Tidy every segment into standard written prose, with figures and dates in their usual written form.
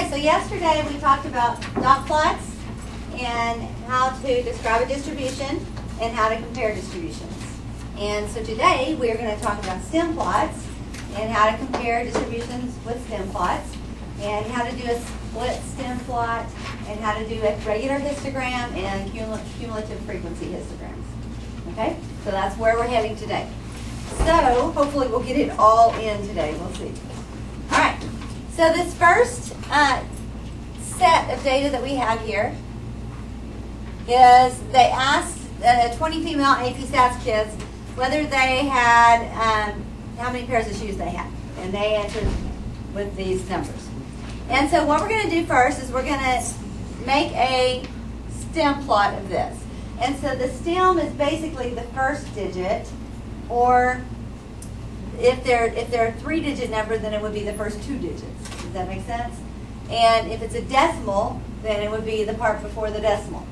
so yesterday we talked about dot plots and how to describe a distribution and how to compare distributions. And so today we are going to talk about stem plots and how to compare distributions with stem plots and how to do a split stem plot and how to do a regular histogram and cumulative frequency histograms. Okay, so that's where we're heading today. So hopefully we'll get it all in today. We'll see. All right. So this first set of data that we have here is they asked 20 female AP Stats kids whether they had how many pairs of shoes they had, and they answered with these numbers. And so what we're going to do first is we're going to make a stem plot of this. And so the stem is basically the first digit, or if they're a 3-digit number, then it would be the first 2 digits. Does that make sense? And if it's a decimal, then it would be the part before the decimal.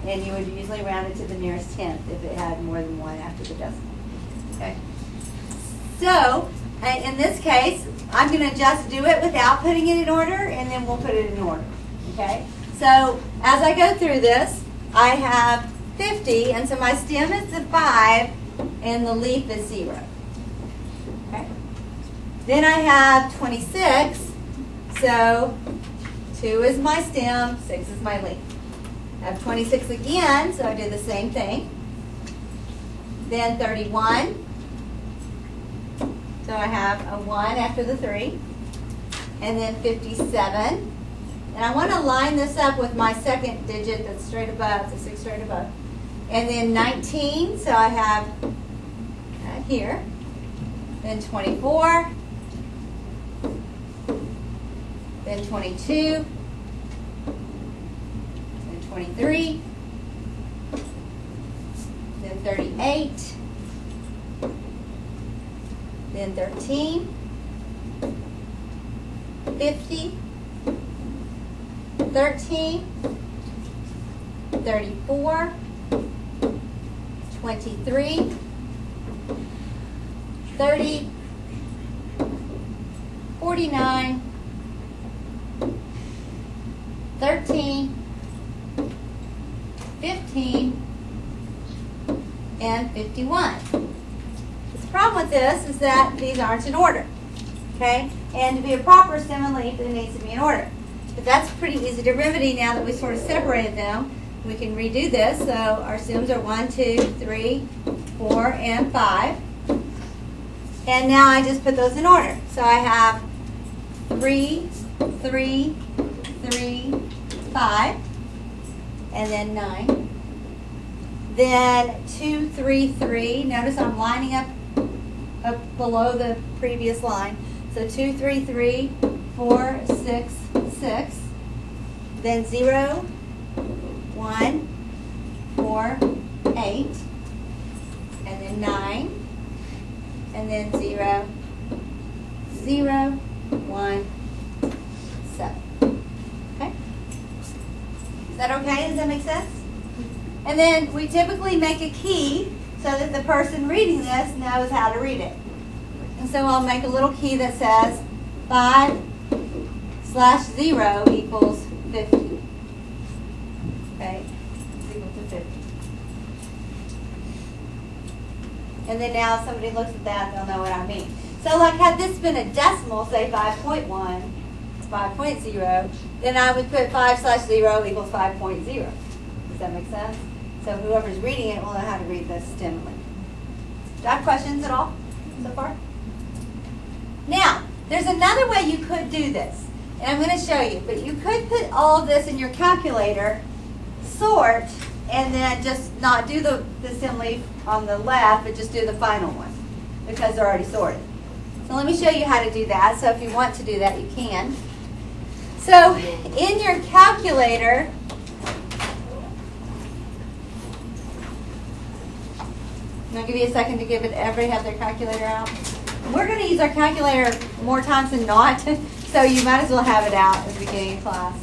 And you would usually round it to the nearest tenth if it had more than one after the decimal. Okay. So in this case, I'm going to just do it without putting it in order, and then we'll put it in order. Okay. So as I go through this, I have 50, and so my stem is the 5, and the leaf is 0. Okay. Then I have 26, so 2 is my stem, 6 is my leaf. I have 26 again, so I do the same thing. Then 31, so I have a 1 after the 3. And then 57. And I want to line this up with my second digit that's straight above, so 6 straight above. And then 19, so I have that here. Then 24. Then 22. Then 23. Then 38. Then 13. 50. 13, 34, 23, 30, 49, 13, 15, and 51. The problem with this is that these aren't in order. Okay? And to be a proper stem and leaf, it needs to be in order. But that's pretty easy to remedy now that we sort of separated them. We can redo this. So our stems are 1, 2, 3, 4, and 5. And now I just put those in order. So I have 3, 3, 3, 5, and then 9. Then 2, 3, 3. Notice I'm lining up below the previous line. So 2, 3, 3, 4, 6, 6, then 0, 1, 4, 8, and then 9, and then 0, 0, 1, 7. Okay? Is that okay? Does that make sense? And then we typically make a key so that the person reading this knows how to read it. And so I'll make a little key that says 5/0 equals 50. Okay, it's equal to 50. And then now if somebody looks at that, they'll know what I mean. So like had this been a decimal, say 5.1, 5.0, then I would put 5/0 equals 5.0. Does that make sense? So whoever's reading it will know how to read this stem link. Do you have questions at all so far? Now, there's another way you could do this. And I'm going to show you. But you could put all of this in your calculator, sort, and then just not do the stem leaf on the left, but just do the final one because they're already sorted. So let me show you how to do that. So if you want to do that, you can. So in your calculator, I'm going to give you a second to give it, everybody have their calculator out. We're going to use our calculator more times than not, so you might as well have it out at the beginning of class.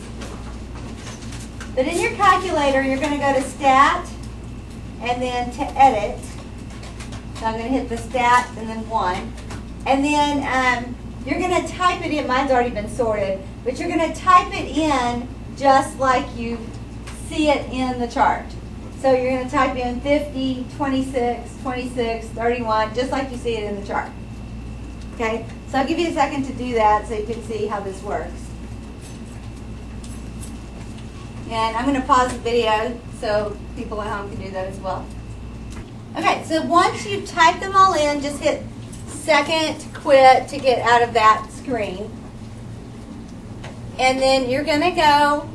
But in your calculator, you're going to go to Stat and then to Edit. So I'm going to hit the Stat and then 1. And then you're going to type it in. Mine's already been sorted, but you're going to type it in just like you see it in the chart. So you're going to type in 50, 26, 26, 31, just like you see it in the chart. Okay? So I'll give you a second to do that so you can see how this works. And I'm going to pause the video so people at home can do that as well. Okay, so once you've typed them all in, just hit second quit to get out of that screen. And then you're going to go,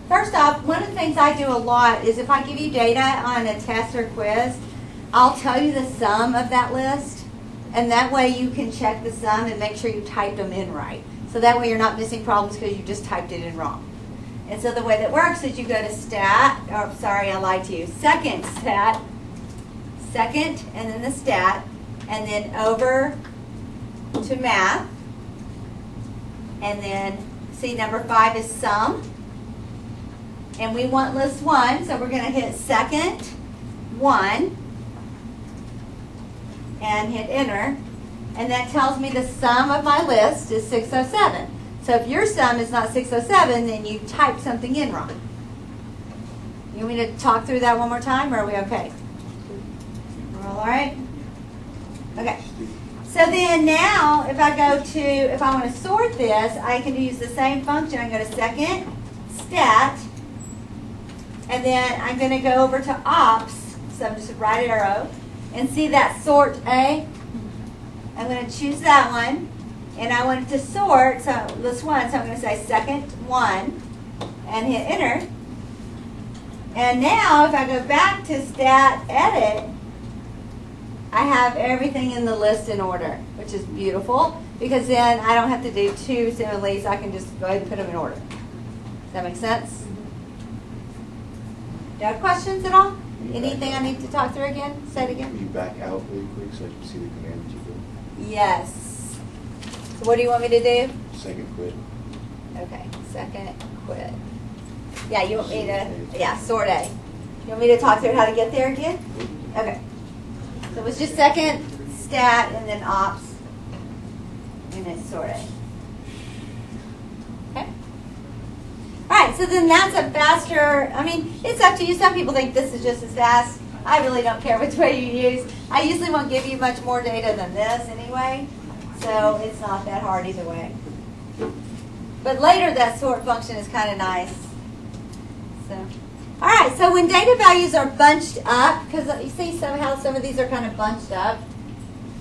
first off, one of the things I do a lot is if I give you data on a test or quiz, I'll tell you the sum of that list. And that way you can check the sum and make sure you typed them in right. So that way you're not missing problems because you just typed it in wrong. And so the way that works is you go to stat, oh sorry, I lied to you, second stat, second and then the stat, and then over to math, and then see number 5 is sum, and we want list 1, so we're going to hit second 1 and hit enter, and that tells me the sum of my list is 607. So if your sum is not 607, then you typed something in wrong. You want me to talk through that one more time, or are we okay? We're all right? Okay. So then now, if I want to sort this, I can use the same function. I go to second, stat, and then I'm going to go over to ops. So I'm just a right arrow, and see that sort A? I'm going to choose that one. And I want it to sort, so list 1, so I'm going to say second 1 and hit enter. And now if I go back to stat edit, I have everything in the list in order, which is beautiful because then I don't have to do 2 similes. I can just go ahead and put them in order. Does that make sense? Do you have questions at all? Anything I need to talk through again? Say it again. Can you back out really quick so I can see the command that you do? Yes. So what do you want me to do? Second quit. Okay, second quit. Yeah, you want me to, yeah, sort A. You want me to talk through how to get there again? Okay. So it was just second, stat, and then ops, and then sort A. Okay? All right, so then that's a faster, I mean, it's up to you. Some people think this is just as fast. I really don't care which way you use. I usually won't give you much more data than this anyway. So it's not that hard either way. But later that sort function is kind of nice. So, all right, so when data values are bunched up, because you see somehow some of these are kind of bunched up,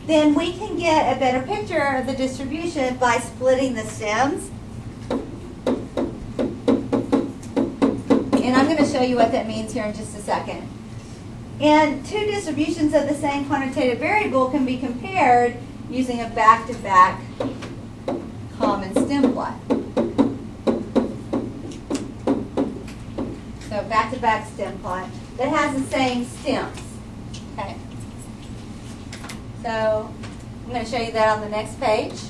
then we can get a better picture of the distribution by splitting the stems. And I'm going to show you what that means here in just a second. And 2 distributions of the same quantitative variable can be compared using a back-to-back common stem plot. So back-to-back stem plot that has the same stems. Okay. So I'm going to show you that on the next page.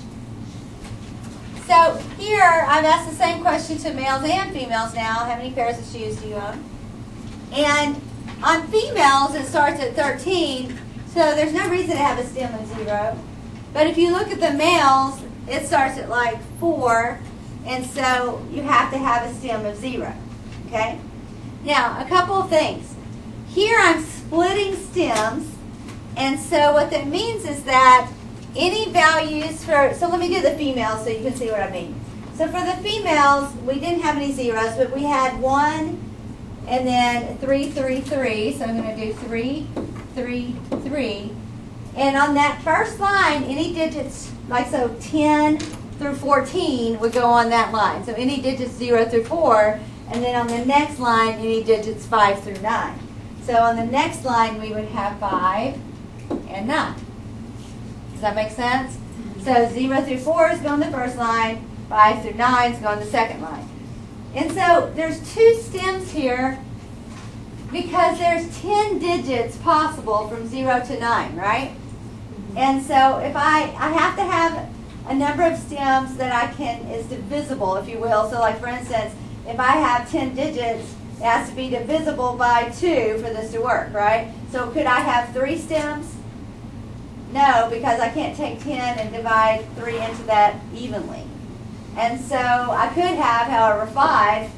So here I've asked the same question to males and females now. How many pairs of shoes do you own? And on females it starts at 13, so there's no reason to have a stem of 0. But if you look at the males, it starts at like 4, and so you have to have a stem of 0. Okay? Now, a couple of things. Here I'm splitting stems, and so what that means is that any values for, so let me do the females so you can see what I mean. So for the females, we didn't have any zeros, but we had 1 and then 3, 3, 3. So I'm going to do 3, 3, 3. And on that first line, any digits, like so 10 through 14 would go on that line. So any digits 0 through 4, and then on the next line, any digits 5 through 9. So on the next line, we would have 5 and 9. Does that make sense? So 0 through 4 is going the first line, 5 through 9 is going the second line. And so there's 2 stems here because there's 10 digits possible from 0 to 9, right? And so if I have to have a number of stems that I can, is divisible, if you will. So like for instance, if I have 10 digits, it has to be divisible by 2 for this to work, right? So could I have 3 stems? No, because I can't take 10 and divide 3 into that evenly. And so I could have, however, 5,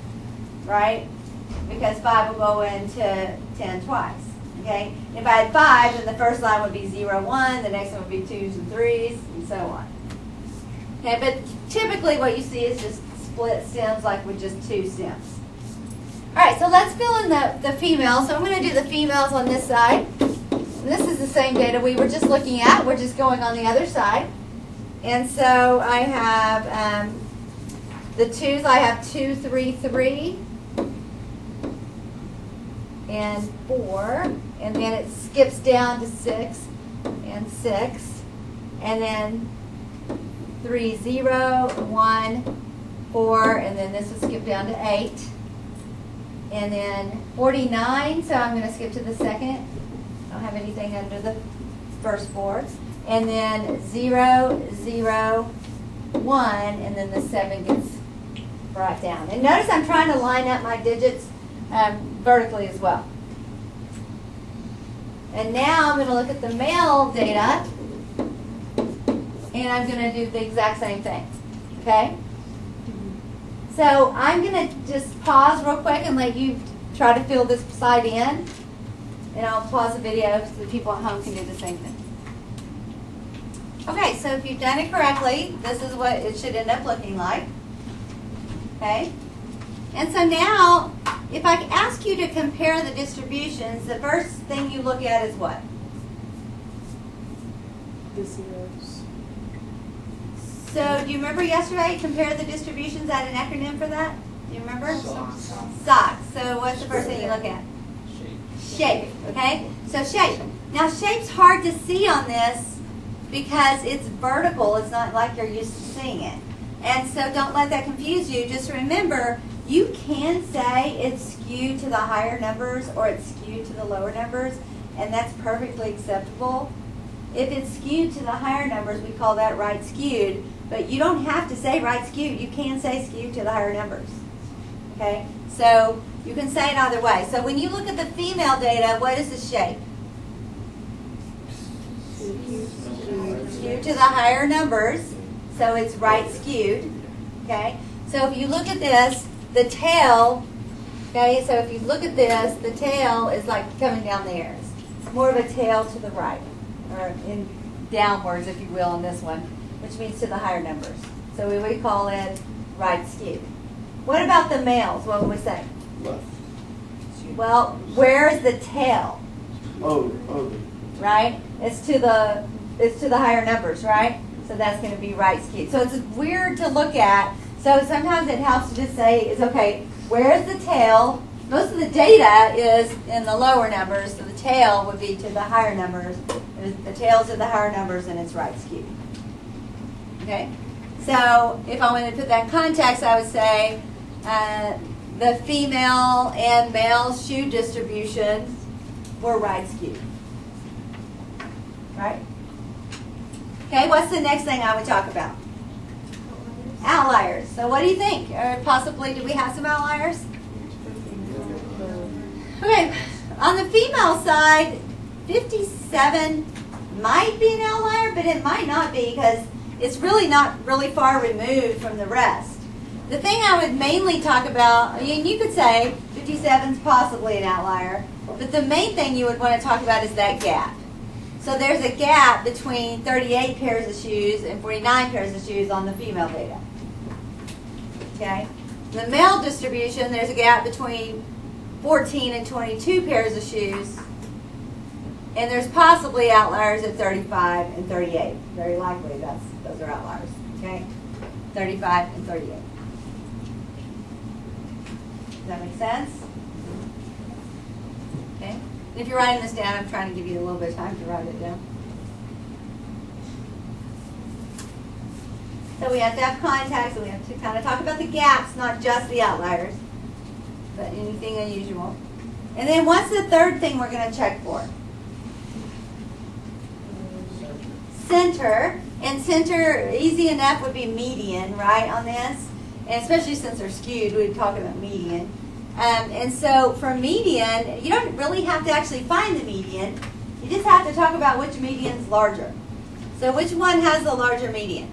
right? Because 5 will go into 10 twice. Okay? If I had 5, then the first line would be 0, 1, the next one would be 2s and 3s, and so on. Okay, but typically what you see is just split stems like with just 2 stems. Alright, so let's fill in the females. So I'm going to do the females on this side. And this is the same data we were just looking at. We're just going on the other side. And so I have the 2s, I have 2, 3, 3, and 4. And then it skips down to 6 and 6. And then 3, 0, 1, 4, and then this will skip down to 8. And then 49, so I'm going to skip to the second. I don't have anything under the first 4. And then 0, 0, 1, and then the 7 gets brought down. And notice I'm trying to line up my digits vertically as well. And now I'm going to look at the male data, and I'm going to do the exact same thing. Okay? So I'm going to just pause real quick and let you try to fill this side in. And I'll pause the video so the people at home can do the same thing. Okay, so if you've done it correctly, this is what it should end up looking like. Okay? And so now, if I ask you to compare the distributions, the first thing you look at is what? The zeros. So, do you remember yesterday, compare the distributions? I had an acronym for that? Do you remember? Socks. Socks. So, what's the first thing you look at? Shape. Okay? So, shape. Now, shape's hard to see on this because it's vertical. It's not like you're used to seeing it. And so, don't let that confuse you. Just remember, you can say it's skewed to the higher numbers or it's skewed to the lower numbers, and that's perfectly acceptable. If it's skewed to the higher numbers, we call that right skewed. But you don't have to say right skewed. You can say skewed to the higher numbers. Okay? So you can say it either way. So when you look at the female data, what is the shape? Skewed to the higher numbers. So it's right skewed. Okay? So if you look at this, the tail, okay, so if you look at this, the tail is like coming down there. It's more of a tail to the right, or in downwards, if you will, on this one, which means to the higher numbers. So we would call it right skewed. What about the males? What would we say? Left. Well, where is the tail? Oh. Right? It's to the higher numbers, right? So that's going to be right skewed. So it's weird to look at. So sometimes it helps to just say, is okay, where's the tail? Most of the data is in the lower numbers, so the tail would be to the higher numbers. The tail's to the higher numbers, and it's right skewed. Okay? So if I wanted to put that in context, I would say the female and male shoe distributions were right skewed. Right? Okay, what's the next thing I would talk about? Outliers. So what do you think? Or possibly, do we have some outliers? Okay, on the female side, 57 might be an outlier, but it might not be because it's really not really far removed from the rest. The thing I would mainly talk about, and you could say 57 is possibly an outlier, but the main thing you would want to talk about is that gap. So there's a gap between 38 pairs of shoes and 49 pairs of shoes on the female data. Okay? The male distribution, there's a gap between 14 and 22 pairs of shoes. And there's possibly outliers at 35 and 38. Very likely those are outliers. Okay? 35 and 38. Does that make sense? Okay? If you're writing this down, I'm trying to give you a little bit of time to write it down. So we have to have context, and we have to kind of talk about the gaps, not just the outliers, but anything unusual. And then what's the third thing we're going to check for? Center. And center, easy enough, would be median, right, on this? And especially since they're skewed, we'd talk about median. And so for median, you don't really have to actually find the median. You just have to talk about which median's larger. So which one has the larger median?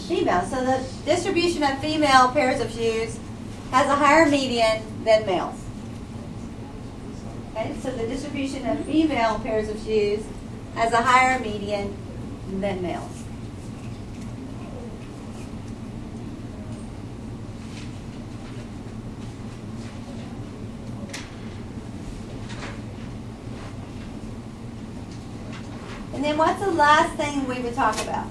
Female. So the distribution of female pairs of shoes has a higher median than males. Okay, so the distribution of female pairs of shoes has a higher median than males. And then what's the last thing we would talk about?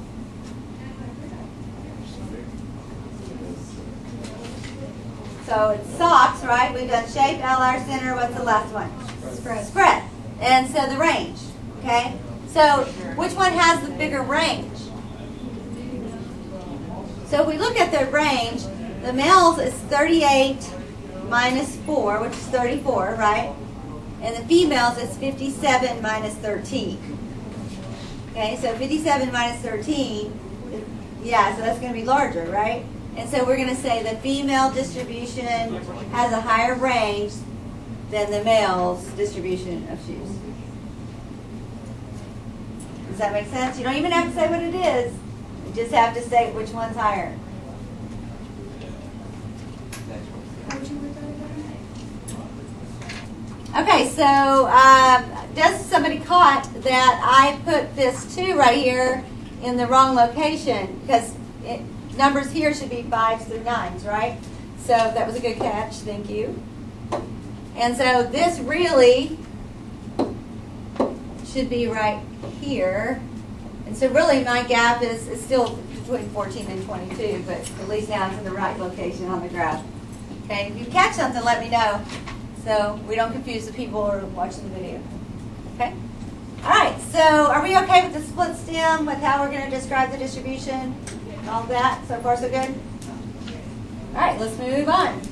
So it's socks, right? We've done shape, LR, center. What's the last one? Spread. Spread. And so the range, okay? So which one has the bigger range? So if we look at the range, the males is 38 minus 4, which is 34, right? And the females is 57 minus 13. Okay, so 57 minus 13, yeah, so that's going to be larger, right? And so we're going to say the female distribution has a higher range than the male's distribution of shoes. Does that make sense? You don't even have to say what it is. You just have to say which one's higher. Okay, so does somebody caught that I put this 2 right here in the wrong location? Because numbers here should be 5s through 9s, right? So that was a good catch. Thank you. And so this really should be right here. And so really my gap is still between 14 and 22, but at least now it's in the right location on the graph. Okay, if you catch something, let me know so we don't confuse the people who are watching the video. Okay? All right, so are we okay with the split stem, with how we're going to describe the distribution and all that? So far, so good? All right, let's move on.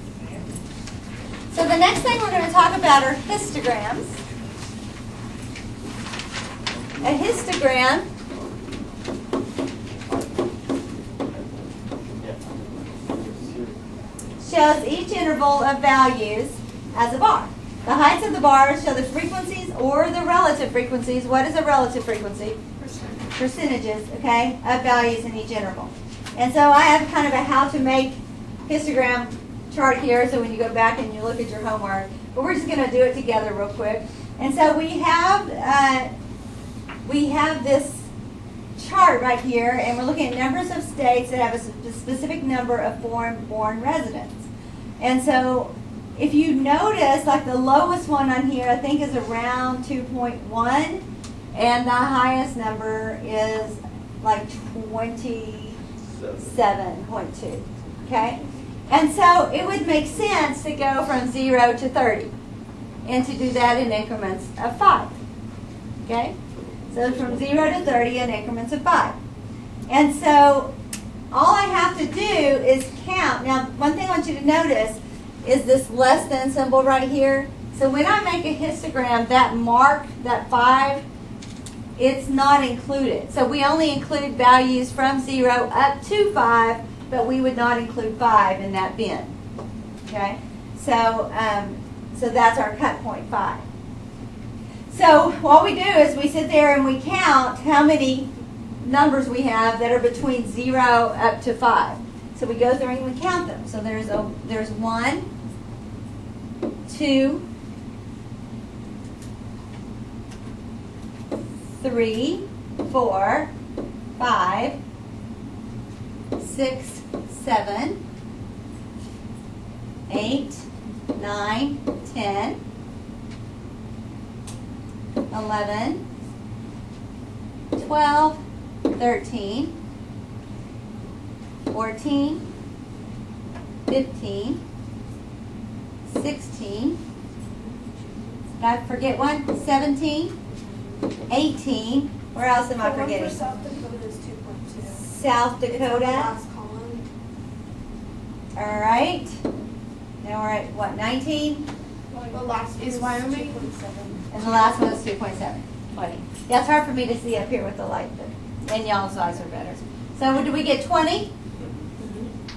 So the next thing we're going to talk about are histograms. A histogram shows each interval of values as a bar. The heights of the bars show the frequencies or the relative frequencies. What is a relative frequency? Percentages, okay, of values in each interval. And so I have kind of a how to make histogram chart here, so when you go back and you look at your homework, but we're just going to do it together real quick. And so we have this chart right here, and we're looking at numbers of states that have a specific number of foreign-born residents. And so if you notice, like the lowest one on here, I think is around 2.1, and the highest number is like 27.2, okay? And so it would make sense to go from 0 to 30, and to do that in increments of 5, okay? So from 0 to 30 in increments of 5. And so all I have to do is count. Now, one thing I want you to notice is this less than symbol right here. So when I make a histogram, that mark, that 5, it's not included. So we only include values from 0 up to 5, but we would not include 5 in that bin. Okay? So, so that's our cut point 5. So what we do is we sit there and we count how many numbers we have that are between 0 up to 5. So we go through and we count them. So there's 1, 2, 3, 4, 5, 6, 7, 8, 9, 10, 11, 12, 13, 14, 15, 16, did I forget one? 17, 18, where else am I forgetting? South Dakota is 2.2. South It's on the Dakota. last column. All right. Now we're at what, 19? The last is Wyoming. 2.7. And the last one was 2.7. 20. Yeah, it's hard for me to see up here with the light, but and y'all's eyes are better. So did we get 20?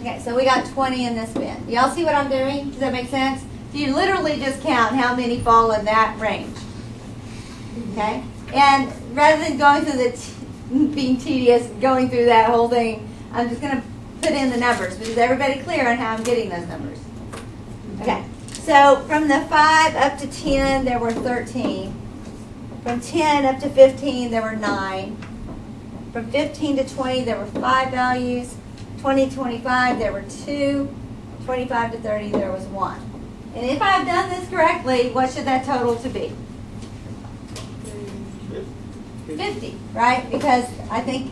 Okay, so we got 20 in this bin. Y'all see what I'm doing? Does that make sense? So you literally just count how many fall in that range. Okay? And rather than going through being tedious, going through that whole thing, I'm just going to put in the numbers. But is everybody clear on how I'm getting those numbers? Okay. So from the 5 up to 10, there were 13. From 10 up to 15, there were 9. From 15 to 20, there were 5 values. 20 to 25, there were 2. 25 to 30, there was 1. And if I've done this correctly, what should that total to be? 50, right? Because I think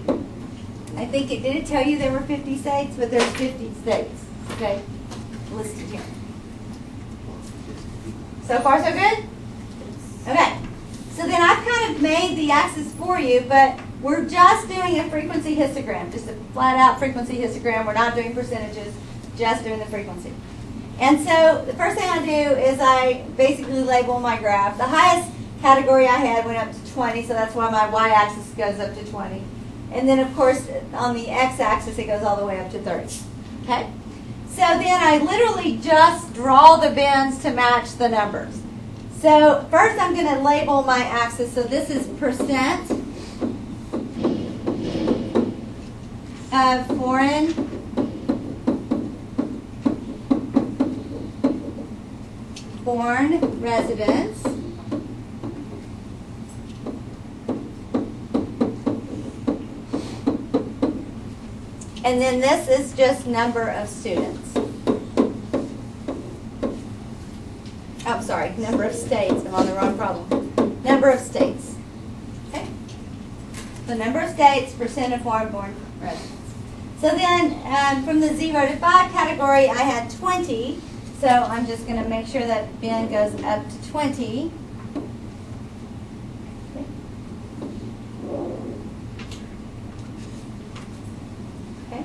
it did tell you there were 50 states, but there's 50 states, okay, listed here. So far, so good? Okay. So then I've kind of made the axis for you, but we're just doing a frequency histogram, just a flat-out frequency histogram. We're not doing percentages, just doing the frequency. And so the first thing I do is I basically label my graph. The highest category I had went up to 20, so that's why my y-axis goes up to 20. And then, of course, on the x-axis, it goes all the way up to 30. Okay? So then I literally just draw the bins to match the numbers. So first I'm going to label my axis. So this is percent of foreign born residents and then this is just number of students. Oh, sorry, number of states. I'm on the wrong problem. Number of states. Okay? So number of states, percent of foreign-born residents. So then from the 0 to 5 category, I had 20. So I'm just going to make sure that bin goes up to 20. Okay.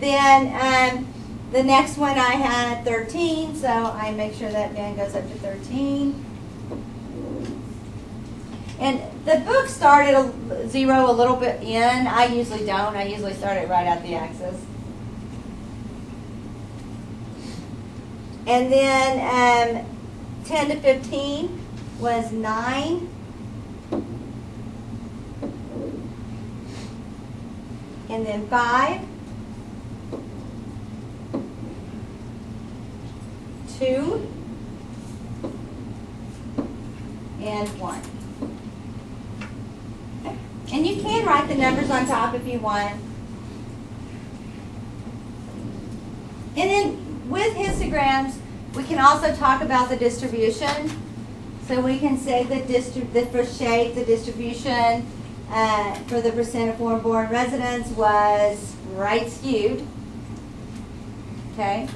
Then the next one I had 13, so I make sure that bin goes up to 13. And the book started 0 a little bit in. I usually don't. I usually start it right at the axis. And then 10 to 15 was 9. And then 5. 2. And 1. Okay. And you can write the numbers on top if you want. And then with histograms, we can also talk about the distribution. So we can say that for shape, the distribution for the percent of foreign-born residents was right skewed. Okay.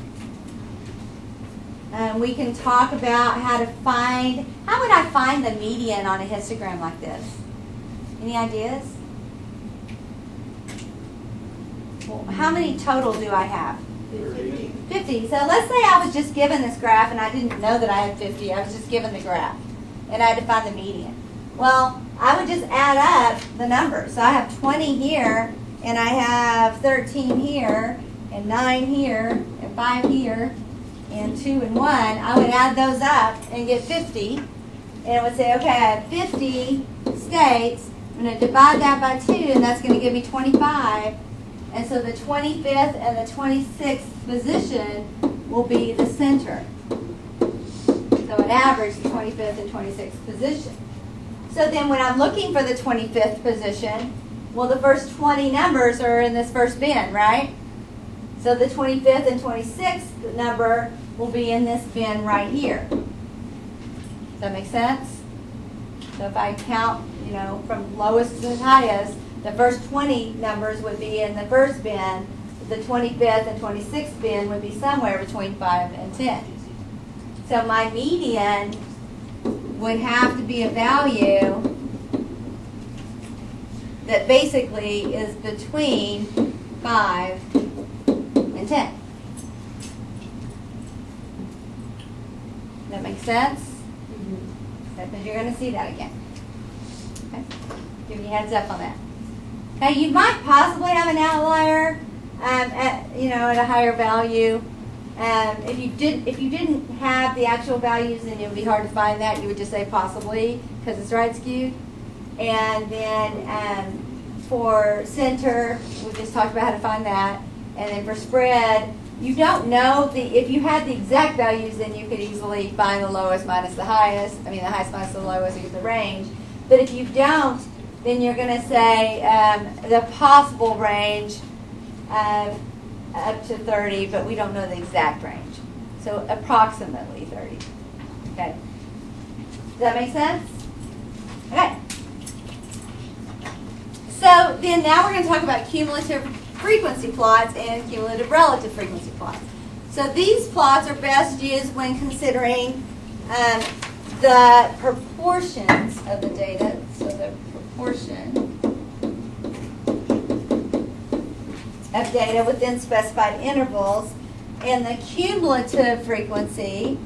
We can talk about how would I find the median on a histogram like this? Any ideas? Well, how many total do I have? 50. So let's say I was just given this graph and I didn't know that I had 50. I was just given the graph and I had to find the median. Well, I would just add up the numbers. So I have 20 here and I have 13 here and 9 here and 5 here and 2 and 1. I would add those up and get 50. And it would say, okay, I have 50 states. I'm going to divide that by 2 and that's going to give me 25. And so the 25th and the 26th position will be the center. So an average, the 25th and 26th position. So then when I'm looking for the 25th position, well, the first 20 numbers are in this first bin, right? So the 25th and 26th number will be in this bin right here. Does that make sense? So if I count, from lowest to highest, the first 20 numbers would be in the first bin. The 25th and 26th bin would be somewhere between 5 and 10. So my median would have to be a value that basically is between 5 and 10. That makes sense? Because you're going to see that again. Okay? Give you a heads up on that. Okay, you might possibly have an outlier at a higher value, If you didn't have the actual values, then it would be hard to find that. You would just say possibly because it's right skewed. And then for center, we just talked about how to find that. And then for spread, you don't know if you had the exact values, then you could easily find the lowest minus the highest. I mean, the highest minus the lowest, you get the range. But if you don't, then you're going to say the possible range up to 30, but we don't know the exact range. So approximately 30. Okay. Does that make sense? Okay. So then now we're going to talk about cumulative frequency plots and cumulative relative frequency plots. So these plots are best used when considering the proportions of the data. So the proportion of data within specified intervals, and the cumulative frequency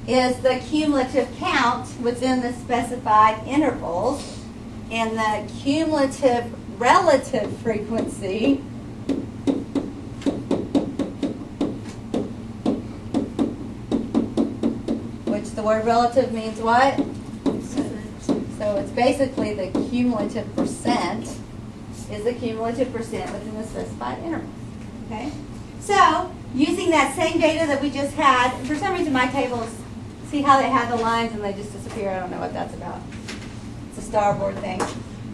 is the cumulative count within the specified intervals, and the cumulative relative frequency which the word relative means what? So it's basically the cumulative percent is the cumulative percent within the specified interval. Okay? So, using that same data that we just had, for some reason my tables, see how they have the lines and they just disappear? I don't know what that's about. It's a starboard thing.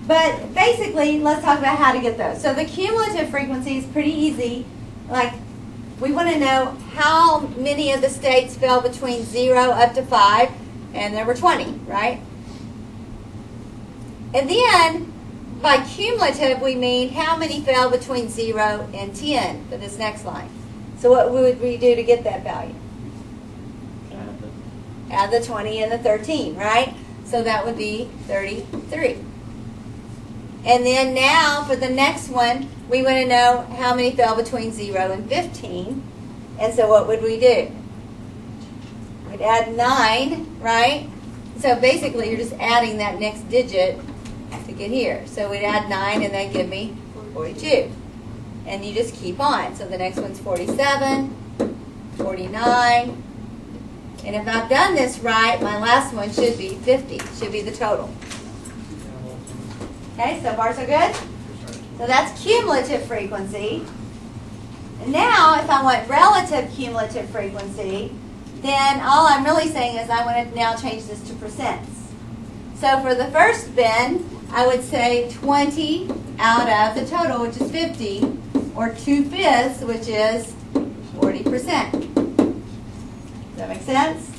But basically, let's talk about how to get those. So the cumulative frequency is pretty easy. Like, we want to know how many of the states fell between 0 up to 5, and there were 20, right? And then, by cumulative, we mean how many fell between 0 and 10 for this next line. So what would we do to get that value? Add the 20 and the 13, right? So that would be 33. And then now, for the next one, we want to know how many fell between 0 and 15. And so what would we do? We'd add 9, right? So basically, you're just adding that next digit to get here. So we'd add 9, and that'd give me 42. And you just keep on. So the next one's 47, 49. And if I've done this right, my last one should be 50. Should be the total. Okay, so far so good? So that's cumulative frequency. And now, if I want relative cumulative frequency, then all I'm really saying is I want to now change this to percents. So for the first bin, I would say 20 out of the total, which is 50, or 2/5, which is 40%. Does that make sense?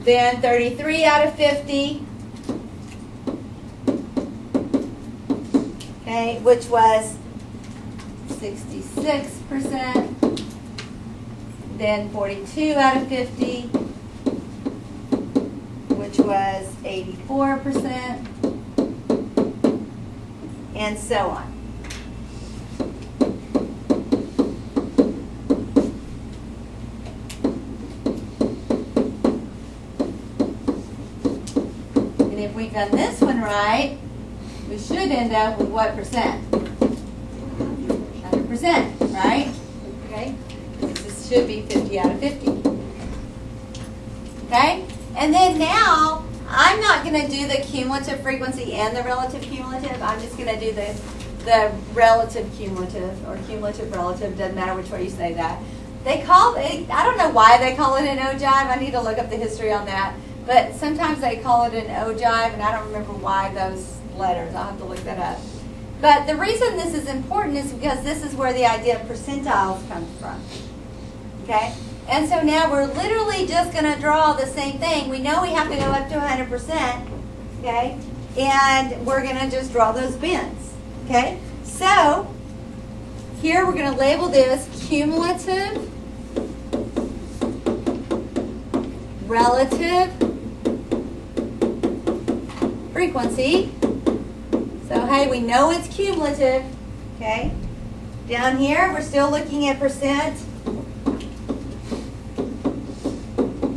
Then 33 out of 50. Okay, which was 66%. Then 42 out of 50, which was 84%, and so on. And if we've done this one right, we should end up with what percent? 100%, right? Okay? This should be 50 out of 50. Okay? And then now, I'm not going to do the cumulative frequency and the relative cumulative. I'm just going to do the relative cumulative or cumulative relative. Doesn't matter which way you say that. They call it, I don't know why they call it an ogive. I need to look up the history on that. But sometimes they call it an ogive, and I don't remember why those letters. I'll have to look that up. But the reason this is important is because this is where the idea of percentiles comes from. Okay? And so now we're literally just going to draw the same thing. We know we have to go up to 100%. Okay? And we're going to just draw those bins. Okay? So, here we're going to label this cumulative, relative frequency. So, hey, we know it's cumulative, okay? Down here, we're still looking at percent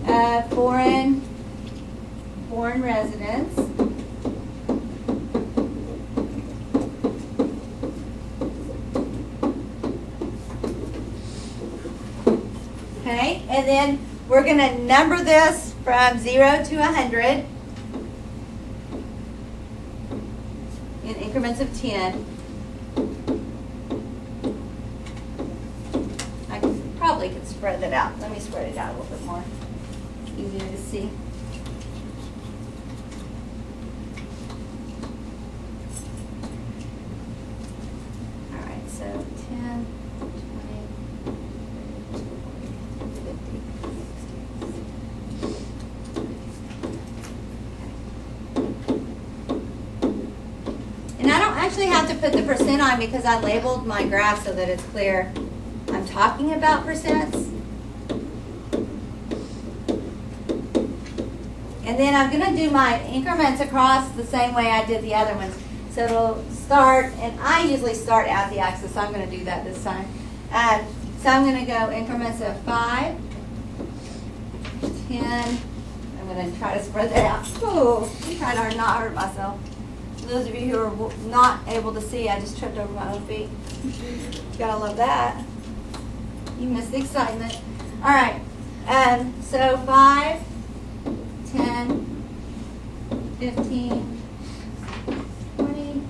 of foreign foreign residents. Okay, and then we're going to number this from 0 to 100 in increments of 10. I probably could spread that out. Let me spread it out a little bit more. It's easier to see. All right, so 10, 20, 50, 60. And I don't actually have to put the percent on because I labeled my graph so that it's clear. I'm talking about percents. And then I'm going to do my increments across the same way I did the other ones. So it'll start, and I usually start at the axis, so I'm going to do that this time. So I'm going to go increments of 5, 10. I'm going to try to spread that out. Ooh, I'm trying to not hurt myself. For those of you who are not able to see, I just tripped over my own feet. Gotta love that. You missed the excitement. All right. So 5, 10, 15, 20,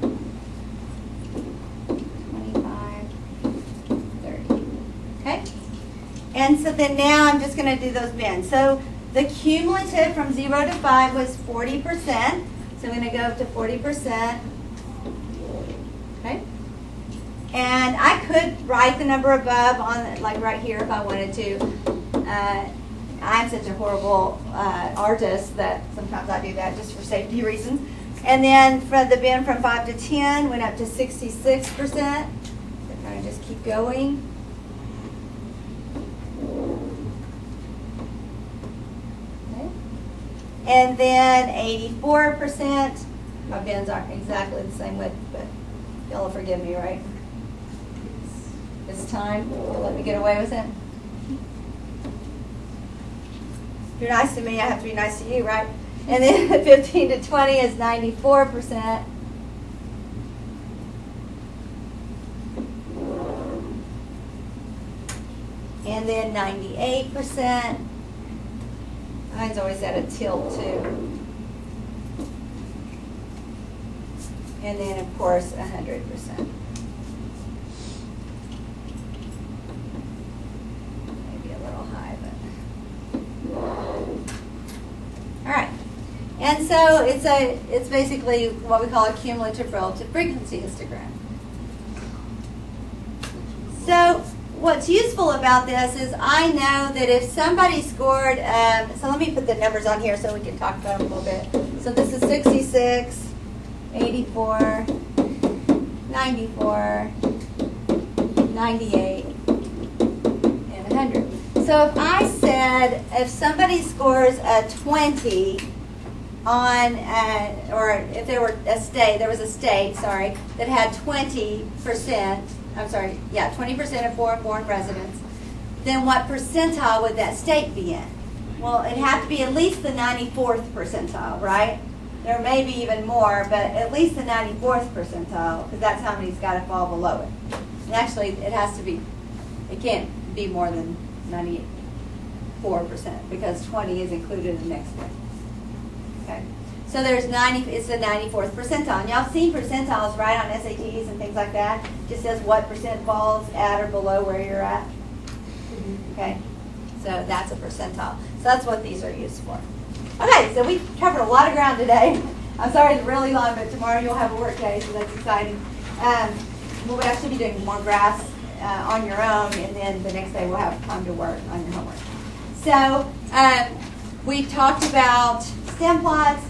25, 30. Okay? And so then now I'm just going to do those bins. So the cumulative from 0 to 5 was 40%. So I'm going to go up to 40%. Okay? And I could write the number above on, like right here if I wanted to. I'm such a horrible artist that sometimes I do that just for safety reasons. And then for the bin from 5 to 10 went up to 66%. So kind of just keep going. Okay. And then 84%. My bins aren't exactly the same width, but y'all will forgive me, right? This time, you'll let me get away with it. If you're nice to me, I have to be nice to you, right? And then 15 to 20 is 94%. And then 98%. Mine's always at a tilt too. And then of course 100%. All right, and so it's basically what we call a cumulative relative frequency histogram. So what's useful about this is I know that if somebody scored, so let me put the numbers on here so we can talk about them a little bit. So this is 66, 84, 94, 98, and 100. So if I said, if somebody scores a 20 on, or if there were a state, there was a state, sorry, that had 20%, I'm sorry, yeah, 20% of foreign-born residents, then what percentile would that state be in? Well, it'd have to be at least the 94th percentile, right? There may be even more, but at least the 94th percentile, because that's how many's got to fall below it. And actually, it has to be, it can't be more than 94% because 20 is included in the next one. Okay, so there's 90. It's the 94th percentile. And y'all have seen percentiles, right, on SATs and things like that. It just says what percent falls at or below where you're at. Okay, so that's a percentile. So that's what these are used for. Okay, so we covered a lot of ground today. I'm sorry it's really long, but tomorrow you'll have a work day, so that's exciting. We'll actually be doing more graphs on your own, and then the next day we'll have time to work on your homework. So we talked about stem plots,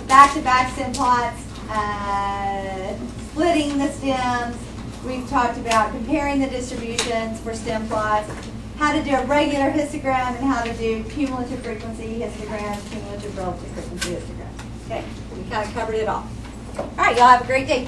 back-to-back stem plots, splitting the stems. We've talked about comparing the distributions for stem plots, how to do a regular histogram, and how to do cumulative frequency histograms, cumulative relative frequency histograms. Okay, we kind of covered it all. All right, y'all have a great day.